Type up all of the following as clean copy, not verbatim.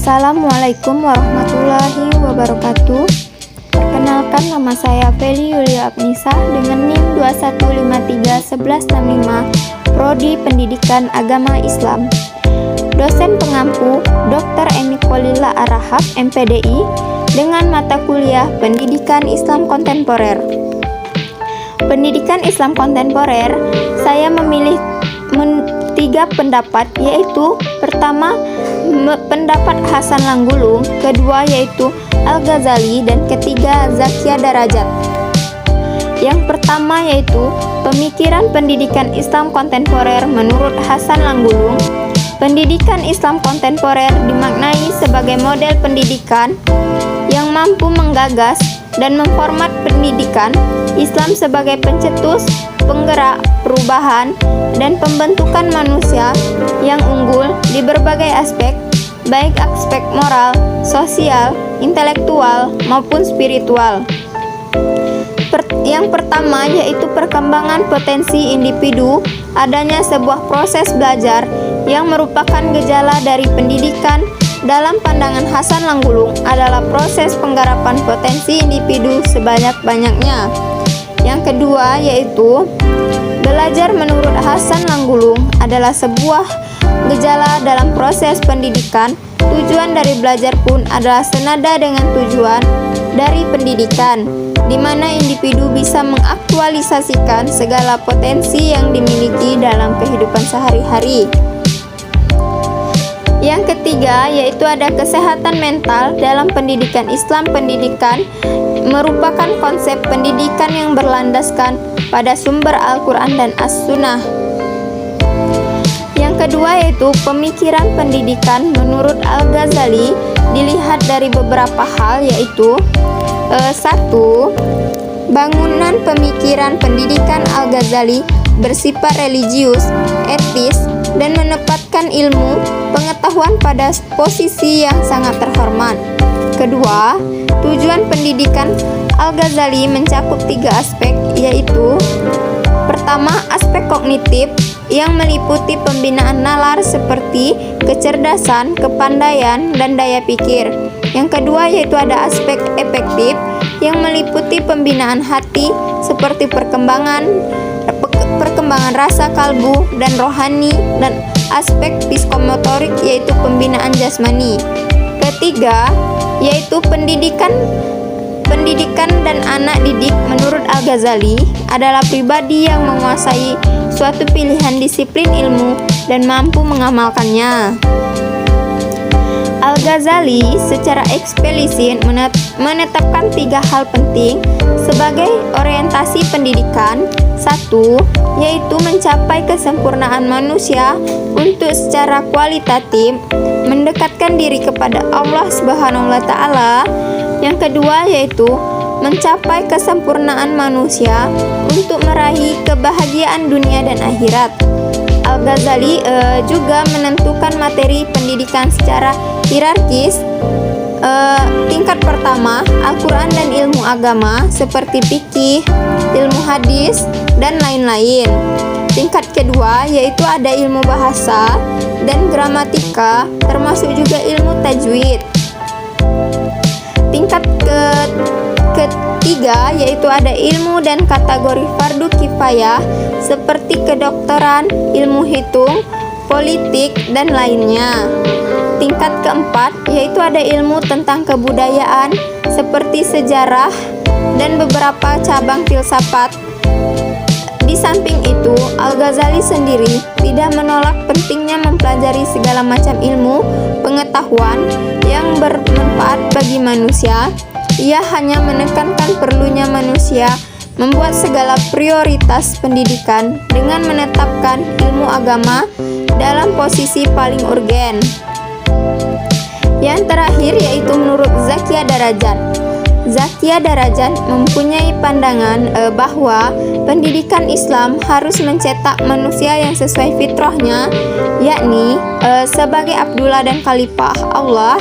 Assalamualaikum warahmatullahi wabarakatuh. Perkenalkan, nama saya Feli Yulia Abnisa dengan NIM 21531165, Prodi Pendidikan Agama Islam. Dosen pengampu Dr. Emi Kolila Arahab, MPDI, dengan mata kuliah Pendidikan Islam Kontemporer. Pendidikan Islam Kontemporer, saya memilih 3 pendapat, yaitu pertama pendapat Hasan Langgulung, kedua yaitu Al-Ghazali, dan ketiga Zakia Darajat. Yang pertama yaitu pemikiran pendidikan Islam kontemporer menurut Hasan Langgulung. Pendidikan Islam kontemporer dimaknai sebagai model pendidikan yang mampu menggagas dan memformat pendidikan Islam sebagai pencetus, penggerak perubahan, dan pembentukan manusia yang unggul di berbagai aspek, baik aspek moral, sosial, intelektual, maupun spiritual. Yang pertama yaitu perkembangan potensi individu. Adanya sebuah proses belajar yang merupakan gejala dari pendidikan dalam pandangan Hasan Langgulung adalah proses penggarapan potensi individu sebanyak-banyaknya. Yang kedua yaitu belajar menurut Hasan Langgulung adalah sebuah gejala dalam proses pendidikan. Tujuan dari belajar pun adalah senada dengan tujuan dari pendidikan, di mana individu bisa mengaktualisasikan segala potensi yang dimiliki dalam kehidupan sehari-hari. Yang ketiga yaitu ada kesehatan mental dalam pendidikan Islam. Pendidikan merupakan konsep pendidikan yang berlandaskan pada sumber Al-Quran dan As-Sunnah. Yang kedua yaitu pemikiran pendidikan menurut Al-Ghazali dilihat dari beberapa hal, yaitu 1. Bangunan pemikiran pendidikan Al-Ghazali bersifat religius, etis, dan menempatkan ilmu pengetahuan pada posisi yang sangat terhormat. Kedua, tujuan pendidikan Al-Ghazali mencakup 3 aspek, yaitu pertama, aspek kognitif yang meliputi pembinaan nalar seperti kecerdasan, kepandaian, dan daya pikir. Yang kedua yaitu ada aspek efektif yang meliputi pembinaan hati seperti perkembangan rasa kalbu dan rohani, dan aspek psikomotorik yaitu pembinaan jasmani. Ketiga yaitu pendidikan dan anak didik menurut Al-Ghazali adalah pribadi yang menguasai suatu pilihan disiplin ilmu dan mampu mengamalkannya. Al-Ghazali secara eksplisit menetapkan 3 hal penting sebagai orientasi pendidikan. 1. Yaitu mencapai kesempurnaan manusia untuk secara kualitatif mendekatkan diri kepada Allah Subhanahu wa Ta'ala. Yang kedua yaitu mencapai kesempurnaan manusia untuk meraih kebahagiaan dunia dan akhirat. Al-Ghazali juga menentukan materi pendidikan secara hierarkis. Tingkat pertama, Al-Quran dan ilmu agama seperti fikih, ilmu hadis, dan lain-lain. Tingkat kedua yaitu ada ilmu bahasa dan gramatika, termasuk juga ilmu tajwid. Tingkat ketiga yaitu ada ilmu dan kategori fardu kifayah seperti kedokteran, ilmu hitung, politik, dan lainnya. Tingkat keempat yaitu ada ilmu tentang kebudayaan seperti sejarah dan beberapa cabang filsafat. Di samping itu, Al-Ghazali sendiri tidak menolak pentingnya mempelajari segala macam ilmu pengetahuan yang bermanfaat bagi manusia. Ia hanya menekankan perlunya manusia membuat segala prioritas pendidikan dengan menetapkan ilmu agama dalam posisi paling urgen. Yang terakhir yaitu menurut Zakia Darajat. Zakia Darajat mempunyai pandangan bahwa pendidikan Islam harus mencetak manusia yang sesuai fitrahnya, yakni sebagai Abdullah dan Khalifah Allah,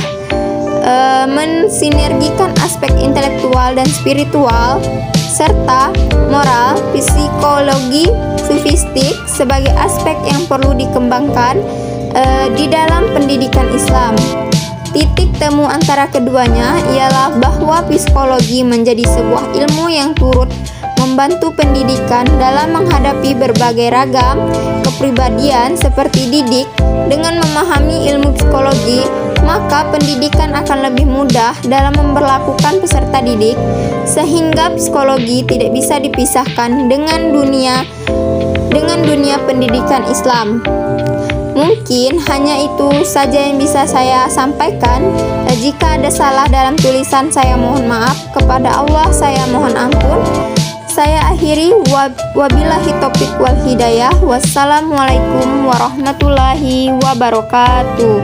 mensinergikan aspek intelektual dan spiritual, serta moral, psikologi, sufistik sebagai aspek yang perlu dikembangkan di dalam pendidikan Islam. Titik temu antara keduanya ialah bahwa psikologi menjadi sebuah ilmu yang turut membantu pendidikan dalam menghadapi berbagai ragam kepribadian seperti didik. Dengan memahami ilmu psikologi, maka pendidikan akan lebih mudah dalam memperlakukan peserta didik, sehingga psikologi tidak bisa dipisahkan dengan dunia pendidikan Islam. Mungkin hanya itu saja yang bisa saya sampaikan. Jika ada salah dalam tulisan, saya mohon maaf. Kepada Allah saya mohon ampun. Saya akhiri, wabillahi taufiq wal hidayah. Wassalamualaikum warahmatullahi wabarakatuh.